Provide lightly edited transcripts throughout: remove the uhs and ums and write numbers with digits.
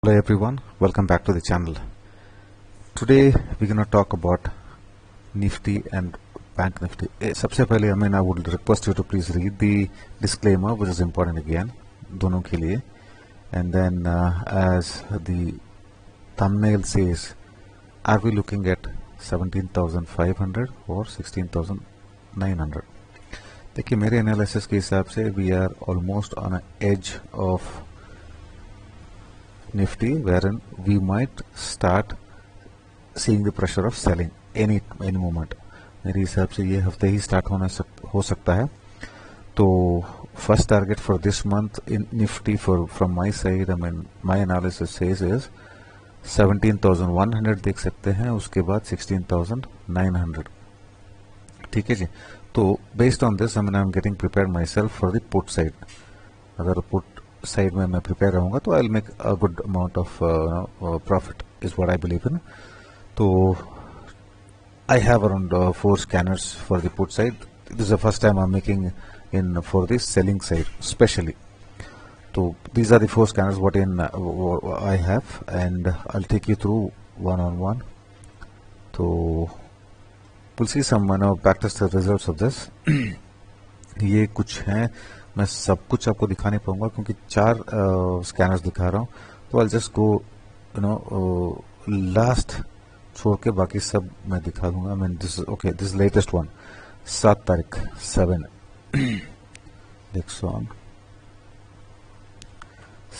Hello everyone, welcome back to the channel. Today we're going to talk about Nifty and Bank Nifty. सबसे पहले I would request you to please read the disclaimer, which is important again, दोनों के लिए. And then as the thumbnail says, are we looking at 17,500 or 16,900? देखिए मेरे analysis के हिसाब से we are almost on an edge of Nifty wherein we might start seeing the pressure of selling any moment. मेरे हिसाब से ये हफ्ते ही स्टार्ट हो सकता है. तो first target for this month in Nifty from my side, I mean my analysis says is 17,100 देख सकते हैं, उसके बाद 16,900. ठीक है जी. तो based on this I am getting prepare my self for the put side. अगर पुट साइड में मैं प्रिपेयर रहूंगा तो I will make a good amount of profit is what I believe in. तो I have around 4 scanners for the put side. This is the first time I'm making in for the selling side especially. So these are the 4 scanners what I have, and I'll take you through one on one. So we'll see some backtest results of this. ये कुछ हैं, मैं सब कुछ आपको दिखा नहीं पाऊंगा क्योंकि 4 स्कैनर्स दिखा रहा हूँ. तो I'll just go लास्ट छोड़ के बाकी सब मैं दिखा दूंगा. आई मीन दिस लेटेस्ट वन 7 तारीख 7 Dixon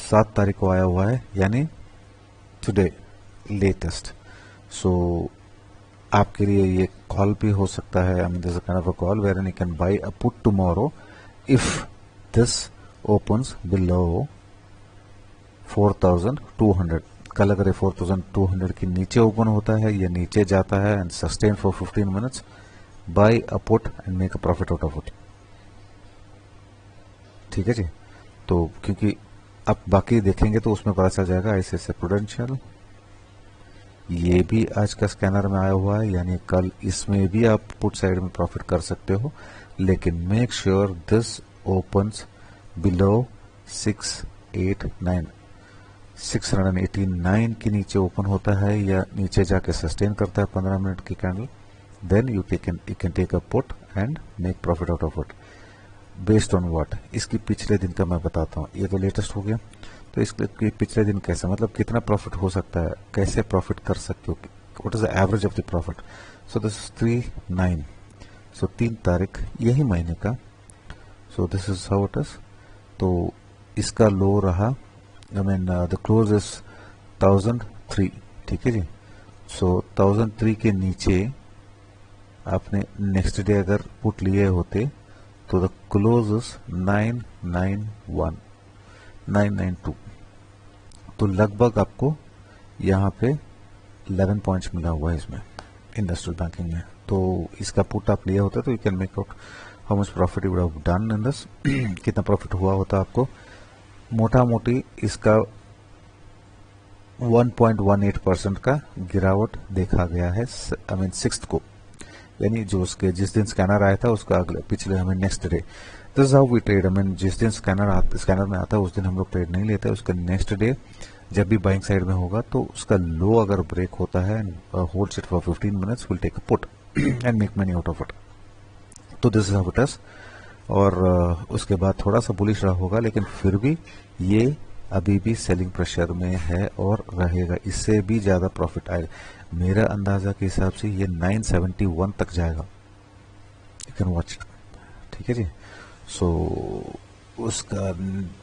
7 तारीख को आया हुआ है, यानी टुडे लेटेस्ट. सो आपके लिए ये कॉल भी हो सकता है. I mean this kind of a call where you can buy a put tomorrow if this opens below 4,200. कल अगर 4,200 के नीचे ओपन होता है या नीचे जाता है and sustain for 15 minutes, buy a put and make a profit out of it. ठीक है जी. तो क्योंकि आप बाकी देखेंगे तो उसमें पता चल जाएगा. ऐसे प्रूडेंशियल ये भी आज का स्कैनर में आया हुआ है, यानी कल इसमें भी आप पुट साइड में प्रॉफिट कर सकते हो, लेकिन make sure this opens below 689 के नीचे ओपन होता है या नीचे जाके सस्टेन करता है 15 मिनट की candle, then you can take a put and make profit out of it based on what. इसकी पिछले दिन का मैं बताता हूँ. ये तो लेटेस्ट हो गया, तो इसके पिछले दिन कैसे, मतलब कितना प्रॉफिट हो सकता है, कैसे प्रॉफिट कर सकते हो, what is the average of the profit. So this is 3/9. सो 3 तारीख यही महीने का. सो this is how it is. तो इसका लो रहा, I mean the close is 1,003. ठीक है जी. सो 1,003 के नीचे आपने नेक्स्ट डे अगर पुट लिए होते तो द क्लोज इज 992. तो लगभग आपको यहाँ पे 11 पॉइंट्स मिला हुआ है इसमें इंडस्ट्रियल बैंकिंग में. तो इसका पुट आप लिए होते तो you can make out how much profit you would have done in this. कितना प्रॉफिट हुआ होता आपको. मोटा मोटी इसका 1.18% का गिरावट देखा गया है. आई मीन 6th को, यानी जो उसके जिस दिन स्कैनर आया था उसका अगले पिछले हमें next day. This is how we trade. I mean जिस दिन स्कैनर में आता है उस दिन हम लोग ट्रेड नहीं लेते. उसका नेक्स्ट डे जब भी बाइंग साइड में होगा तो उसका लो अगर ब्रेक होता है and holds it for 15 minutes, will take a put and make money out of it. तो this is how it is. और उसके बाद थोड़ा सा बुलिश रहा होगा, लेकिन फिर भी ये अभी भी सेलिंग प्रेशर में है और रहेगा. इससे भी ज़्यादा प्रॉफिट आएगा. मेरा अंदाज़ा के हिसाब से ये 971 तक जाएगा. You can watch. ठीक है जी. सो उसका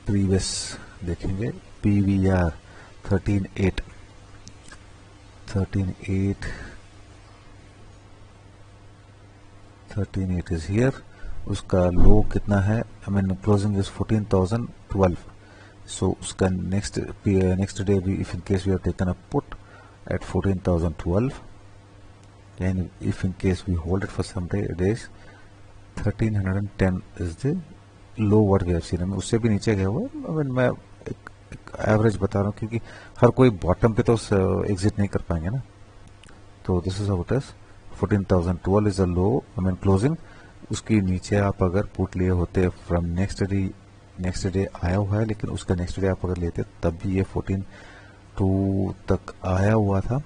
प्रीवियस देखेंगे. PVR 13.8 is here. उसका लो कितना है, I mean closing is 14,012. So उसका नेक्स्ट डे भी if in case we have taken a put at 14,012, and if in case we hold it for some days 1,310 is the low what we have seen. उससे भी नीचे गया हुआ. I mean मैं एक average बता रहा हूँ क्योंकि हर कोई बॉटम पे तो एग्जिट नहीं कर पाएंगे ना. तो this is how it is. 14,012 is a low, I mean closing. उसके नीचे आप अगर पुट लिए होते फ्रॉम नेक्स्ट डे आया हुआ है, लेकिन उसका नेक्स्ट डे आप अगर लेते तब भी ये 2 तक आया हुआ था,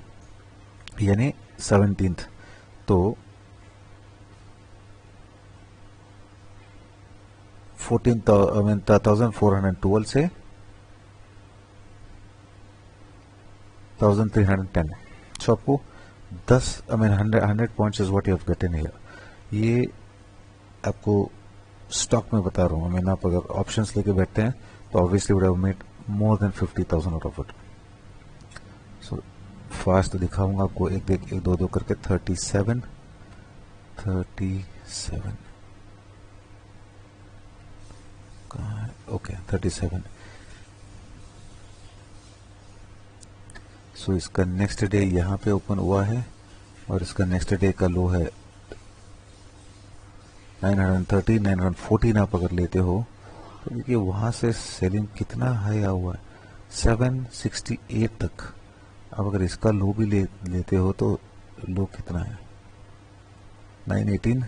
यानी 17th, तो 1412 से 1310। सो आपको 10 100 points is what you have gotten here. ये आपको स्टॉक में बता रहा हूँ। आप अगर ऑप्शंस लेके बैठते हैं तो obviously would have made more than 50,000 out of it. So fast दिखाऊंगा आपको, एक दो करके 37 ओके 37। सो इसका नेक्स्ट डे यहाँ पे ओपन हुआ है और इसका नेक्स्ट डे का लो है 930, 914। आप अगर लेते हो तो देखिए वहां से सेलिंग कितना हाई आया हुआ है, 768 तक। अब अगर इसका लो भी लेते हो तो लो कितना है, 918,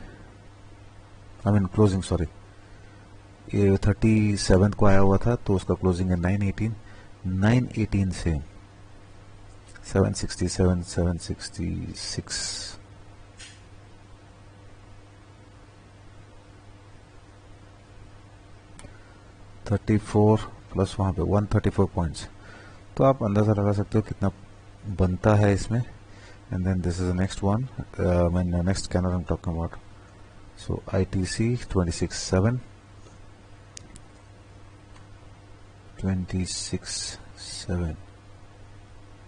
क्लोजिंग, सॉरी, ये 37 को आया हुआ था तो उसका क्लोजिंग है 918। 918 से 767, 766, प्लस वहां पे 134 पॉइंट्स। तो आप अंदाजा लगा सकते हो कितना बनता है इसमें। And then this is the next one, next candle I am talking about. So ITC 26.7, 26.7,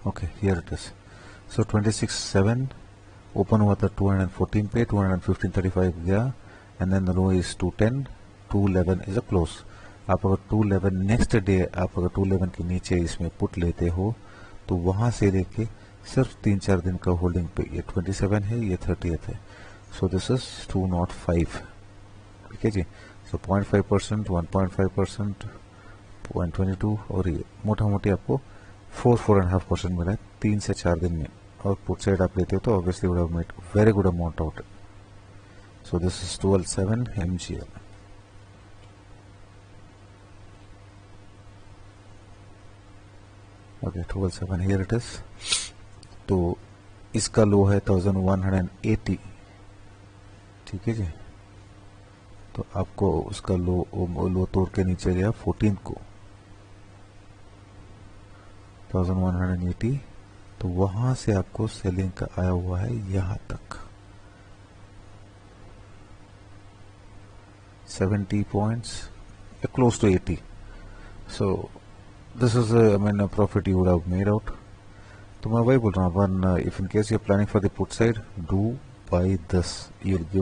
okay, here it is. So 26.7 open हुआ था 214 पे, 215.35 गया, and then the low is 210, 211 is a close. आप अगर 211 नेक्स्ट डे आप अगर 211 के नीचे इसमें पुट लेते हो तो वहां से लेके सिर्फ 3-4 दिन का होल्डिंग पे, ये 27 है, ये 30th है। सो दिस इज 205, ठीक है जी। सो 0.5%, 1.5%, 0.22, और ये मोटा मोटी आपको 4.5% मिला है 3 से 4 दिन में। और पुट साइड आप लेते हो तो obviously would have made very good amount out. So this is 12.7 MGL। Okay 12.7 here it is. तो इसका लो है 1180, ठीक है जी। तो आपको उसका लो तोड़ के नीचे गया 14 को 1180, तो वहां से आपको सेलिंग का आया हुआ है यहां तक 70 points, close to 80। So this is profit you would have made out. तो मैं वही बोल रहा हूँ, if in case you are planning for the put side, do buy this, it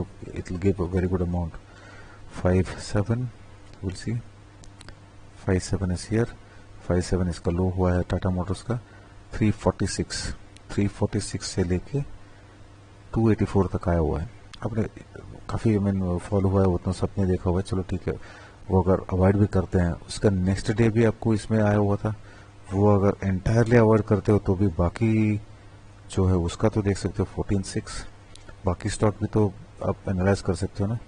will give a very good amount. 57, will see 57 is here. 57 इसका लो हुआ है Tata Motors का 346 से लेके 284 तक आया हुआ है। आपने काफी फॉलो हुआ है, उतना सबने देखा हुआ है, चलो ठीक है। वो अगर अवॉइड भी करते हैं, उसका नेक्स्ट डे भी आपको इसमें आया हुआ था, वो अगर एंटायरली अवॉइड करते हो तो भी बाकी जो है उसका तो देख सकते हो 14.6। बाकी स्टॉक भी तो आप एनालाइज कर सकते हो ना।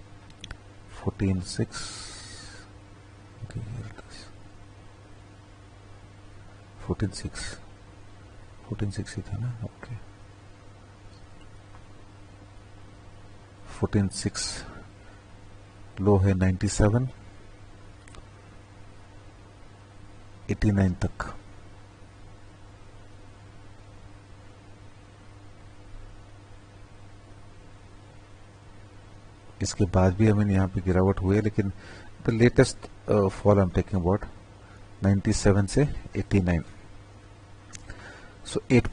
14.6, ओके 14.6 ही था ना, ओके 14.6 लो है 97, 89 तक। इसके बाद भी हमें यहाँ पे गिरावट हुई है, लेकिन the latest fall I am taking about 97 से 89। सो 8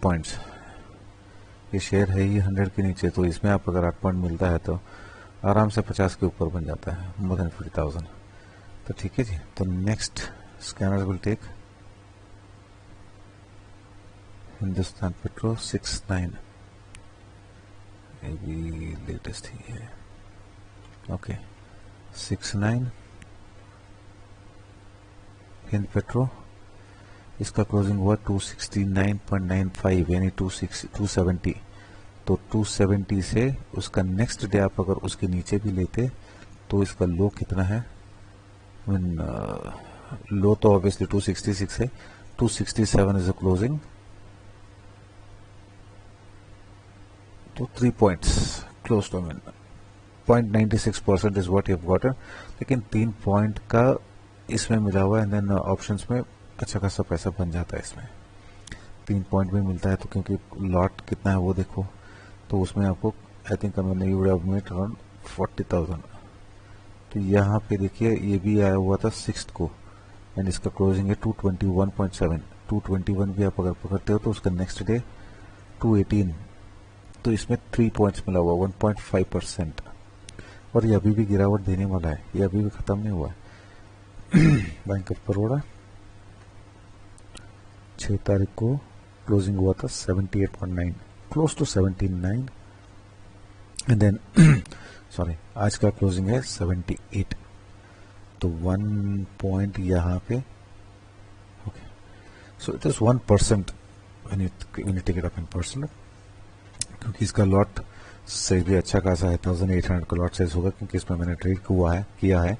पॉइंट्स। ये शेयर है ही 100 के नीचे, तो इसमें आप अगर 8 पॉइंट मिलता है तो आराम से 50 के ऊपर बन जाता है, मोर देन 50,000। तो ठीक है जी। तो next scanner will take Hindustan Petro 69, ये भी लेटेस्ट ही है, ओके 69 हिंद पेट्रो। इसका क्लोजिंग हुआ 269.95, यानी 270। तो 270 से उसका नेक्स्ट डे आप अगर उसके नीचे भी लेते तो इसका लो कितना है, लो तो ऑब्वियसली 266 है, 267 is a closing. तो 3 points close to 0.96% is what you have gotten. लेकिन 3 पॉइंट का इसमें मिला हुआ है, एंड देन ऑप्शंस में अच्छा खासा पैसा बन जाता है इसमें. 3 पॉइंट भी मिलता है, तो क्योंकि लॉट कितना है वो देखो, तो उसमें आपको आई थिंक मैंने you would have made around 40,000. तो यहाँ पे देखिए ये भी आया हुआ था 6 को, एंड इसका क्लोजिंग है 221.7. 221 भी आप अगर पकड़ते हो तो उसका नेक्स्ट डे 218. तो इसमें 3 पॉइंट्स मिला हुआ 1.5%. और ये अभी भी गिरावट देने वाला है, ये अभी भी खत्म नहीं हुआ है. बैंक ऑफ बड़ौदा 6 तारीख को क्लोजिंग हुआ था 78.9, close to 79, and then sorry आज का क्लोजिंग है 78. तो 1 पॉइंट यहाँ पे, okay, so it is 1% when you take it up in percent, क्योंकि इसका लॉट से भी अच्छा खासा है. 1800 का लॉट साइज होगा, क्योंकि इसमें मैंने ट्रेड किया है,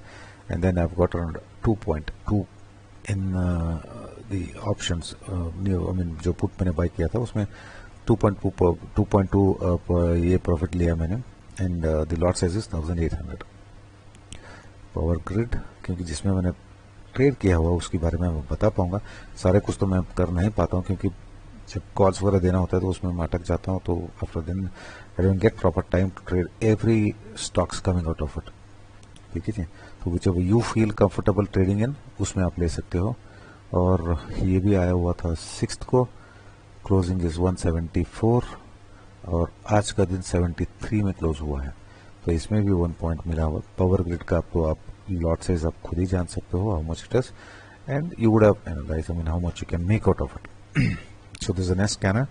and then I have got around 2.2 in the options. I mean जो पुट मैंने बाय किया था उसमें 2.2 ये प्रॉफिट लिया मैंने, and the lot size is 1800. Power Grid, क्योंकि जिसमें मैंने ट्रेड किया हुआ उसके बारे में मैं बता पाऊंगा. सारे कुछ तो मैं कर नहीं पाता हूँ, क्योंकि जब कॉल्स वगैरह देना होता है तो उसमें मैं अटक जाता हूँ. तो after then I don't get proper time to trade every stocks coming out of it. ठीक है जी. तो whichever you feel comfortable trading in, उसमें आप ले सकते हो. और ये भी आया हुआ था 6 को, क्लोजिंग इज 174, और आज का दिन 73 में क्लोज हुआ है. तो इसमें भी 1 पॉइंट मिला हुआ. पावर ग्रिड का आपको आप लॉट साइज आप खुद ही जान सकते हो, how much it is, and you would have analyse I mean how much you can make out of it. So this is an S scanner,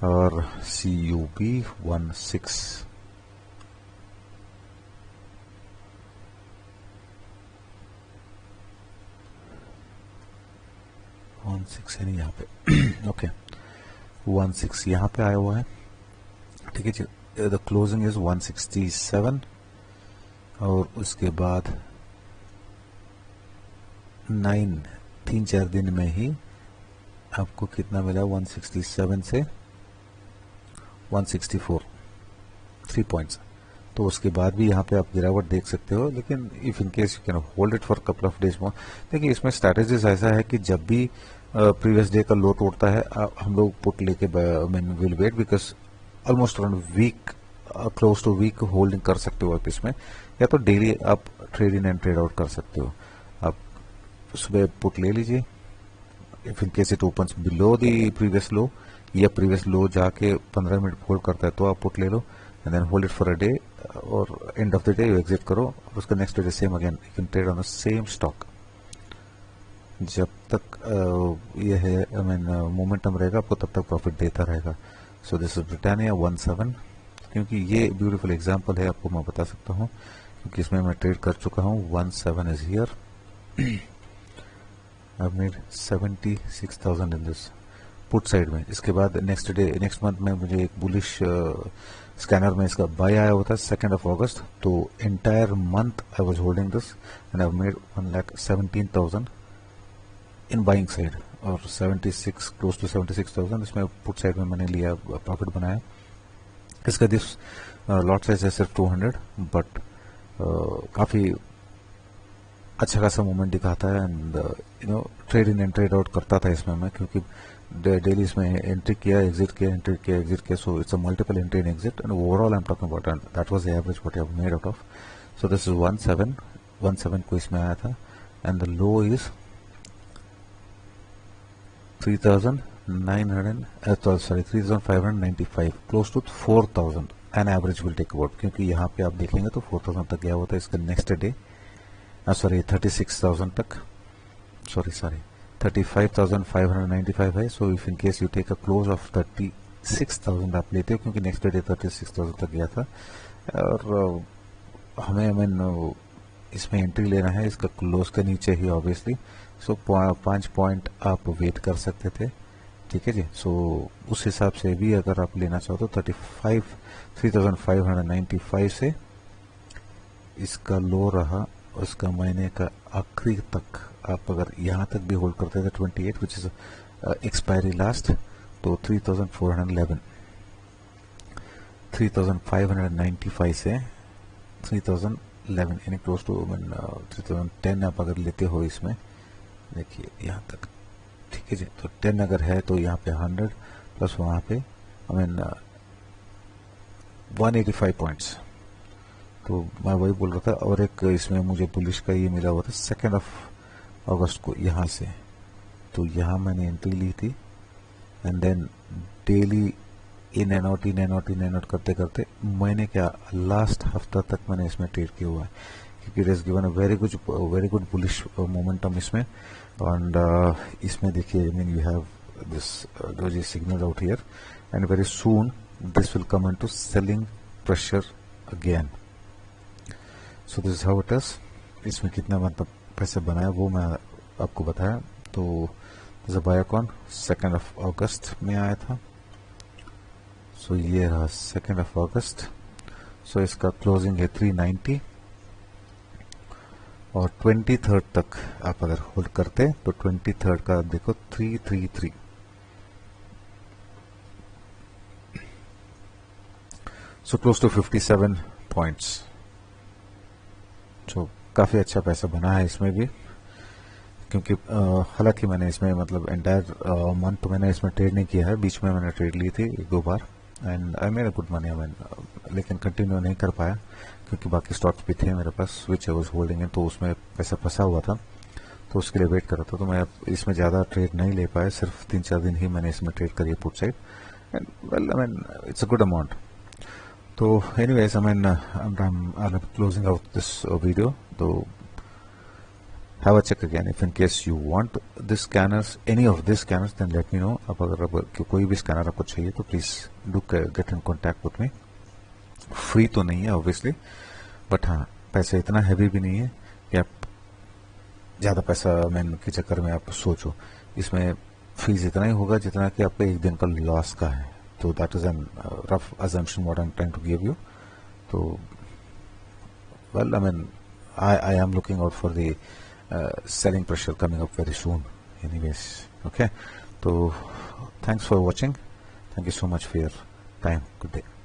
or CUB16. है नहीं यहाँ पे. ओके 16 यहाँ पे आया हुआ है. ठीक है जी. द क्लोजिंग इज 167, और उसके बाद 3-4 दिन में ही आपको कितना मिला, 167 से 164, 3 पॉइंट्स. तो उसके बाद भी यहाँ पे आप गिरावट देख सकते हो, लेकिन if in case you can hold it for couple of days more. देखिए इसमें स्ट्रैटेजीज ऐसा है कि जब भी प्रीवियस डे का लो तोड़ता है, हम लोग पुट लेके will wait, because almost around week, close to week holding कर सकते हो आप इसमें, या तो डेली आप trade in and trade out कर सकते हो. आप सुबह पुट ले लीजिए, if in case it opens below the previous low, या प्रीवियस लो जाके 15 मिनट होल्ड करता है, तो आप पुट ले लो, and then hold it for a day, और end of the day you exit करो. उसका next day same again you can trade on the same stock. जब तक ये है आई मीन मोमेंटम रहेगा आपको, तब तक प्रॉफिट देता रहेगा. सो दिस इज ब्रिटानिया 17, क्योंकि ये ब्यूटीफुल एग्जांपल है, आपको मैं बता सकता हूँ, क्योंकि इसमें मैं ट्रेड कर चुका हूँ. 17 is here. I've made 76,000 in this put side में. इसके बाद नेक्स्ट मंथ में मुझे एक बुलिश स्कैनर में इसका बाय आया हुआ था 2 अगस्त. तो entire month I was holding this, and I made 1,17,000 in buying side, और 76 क्लोज टू 76,000 इसमें पुट साइड में मैंने लिया, प्रॉफिट बनाया. इसका दिस लॉट साइज है सिर्फ 200, बट काफी अच्छा खासा मूवमेंट दिखाता है, and you know trade in and trade out करता था इसमें मैं, क्योंकि डेली इसमें एंट्री किया, एग्जिट किया, एंट्री किया, एग्जिट किया. So it's a multiple entry and exit, and overall I am talking about that was the average what I have made out of. So this is 17 को इसमें आया था, and the low is 3,595, close to 4,000, an average will take about, क्योंकि यहाँ पे आप देखेंगे तो 4,000 तक गया हुआ था. इसका नेक्स्ट डे 36,000 तक, सॉरी 35,595 है. So if in case you take a close of 36,000 आप लेते हो, क्योंकि नेक्स्ट डे 36,000 तक गया था, और हमें इसमें एंट्री लेना है इसका क्लोज के नीचे ही ऑब्वियसली. सो 5 पॉइंट आप वेट कर सकते थे. ठीक है जी. सो उस हिसाब से भी अगर आप लेना चाहो तो 3,595 से इसका लो रहा, उसका महीने का आखिरी तक आप अगर यहाँ तक भी होल्ड करते थे 28 विच इज एक्सपायरी लास्ट, तो 3411, 3595 से 3011 यानी क्लोज टू 3010 आप अगर लेते हो इसमें, देखिए यहाँ तक, ठीक है जी। तो 10 अगर है तो यहाँ पे 100 प्लस वहाँ पे 185 पॉइंट्स। तो मैं वही बोल रहा था। और एक इसमें मुझे बुलिश का ये मिला हुआ था 2 अगस्त को यहाँ से, तो यहाँ मैंने एंट्री ली थी and then daily in and out करते करते मैंने क्या लास्ट हफ्ता तक मैंने इसमें ट्रेड किया हुआ है, क्योंकि it is given a very good bullish momentum इसमें। एंड इसमें देखिए mean you have this doji signal out here and very soon this will come into selling pressure again. So this is how it is. इसमें कितना मतलब पैसे बनाया वो मैं आपको बताया। तो बायोकॉन 2 अगस्त में आया था। सो ये रहा 2 अगस्त। सो इसका क्लोजिंग है 390 और 23 तक आप अगर होल्ड करते तो 23 का देखो 333। So close to 57 points. So काफी अच्छा पैसा बना है इसमें भी, क्योंकि हालांकि मैंने इसमें मतलब एंटायर मंथ तो मैंने इसमें ट्रेड नहीं किया है, बीच में मैंने ट्रेड ली थी 1-2 बार and I made a good money. लेकिन कंटिन्यू नहीं कर पाया क्योंकि बाकी स्टॉक्स भी थे मेरे पास विच आई वाज होल्डिंग इन, तो उसमें पैसा फंसा हुआ था, तो उसके लिए वेट कर रहा था। तो मैं इसमें ज़्यादा ट्रेड नहीं ले पाया, सिर्फ 3-4 दिन ही मैंने इसमें ट्रेड करी put side and well I mean it's a good amount. तो anyways I mean I'm closing out this video. So have a check again if in case you want this scanners, any of these scanners, then let me know. अब अगर कोई भी scanner आपको चाहिए तो please do get in contact with me. Free तो नहीं है ऑब्वियसली, बट हाँ पैसा इतना हैवी भी नहीं है कि आप ज़्यादा पैसा मैन के चक्कर में आप सोचो। इसमें फीस इतना ही होगा जितना कि आपका एक दिन का लॉस का है। तो that is an rough assumption what I'm trying to give you. तो well I mean I am looking out for the selling pressure coming up very soon anyways. Okay, so thanks for watching. Thank you so much for your time. Good day.